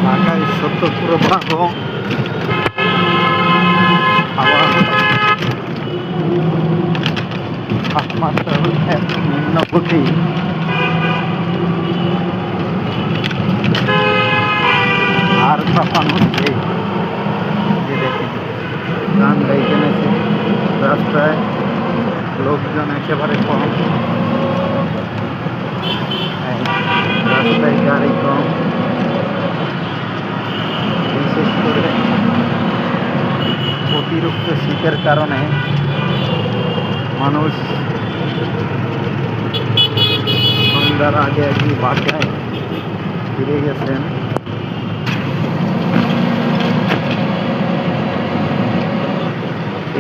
ঢাকায় ৭০ প্রবাহ আবার তাপমাত্রা এত নিম্নগতি আর তখন হচ্ছে যে দেখেন গান গাইতে নেছে রাস্তায় লোকজন একেবারে কম, রাস্তায় গাড়ি কম, বিশেষ করে অতিরিক্ত শীতের কারণে মানুষ সন্ধ্যার আগে একই বাসায় ফিরে গেছেন।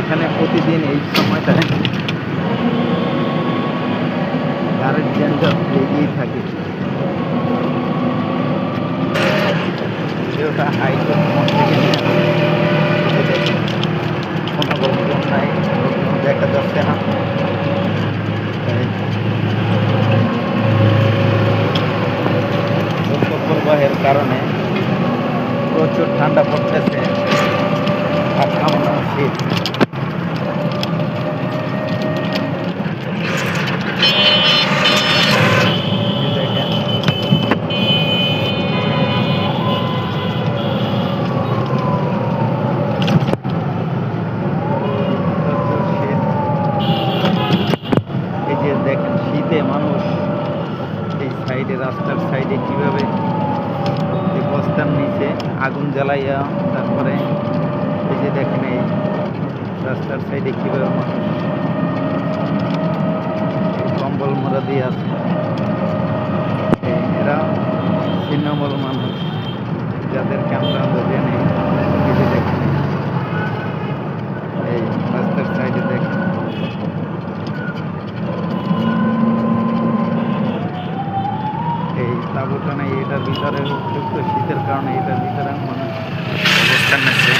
এখানে প্রতিদিন এই সময়টায় গাড়ির যানজট লেগেই থাকে। ভিডিওটা হাইকোর্ট মোড় থেকে নিয়ে কোনো লোকজন নাই, লোকজন দেখা যাচ্ছে না। প্রবাহের কারণে প্রচুর ঠান্ডা পড়তেছে আর সামান্য শীত। এই যে দেখেন শীতে মানুষ এই সাইডে রাস্তার সাইডে কিভাবে বস্তার নিচে আগুন জ্বালাইয়া, তারপরে এই যে দেখেন এই রাস্তার সাইডে কিভাবে মানুষ কম্বল মোড়া দিয়ে আছে। এরা ছিন্নমূল মানুষ, যাদেরকে আমরা জানি। এই যে দেখেন এই রাস্তার সাইডে দেখেন এই তাঁবুটা নেই, এটার ভিতরে অতিরিক্ত শীতের কারণে এটার ভিতরে মানুষ অবস্থান নিচ্ছে।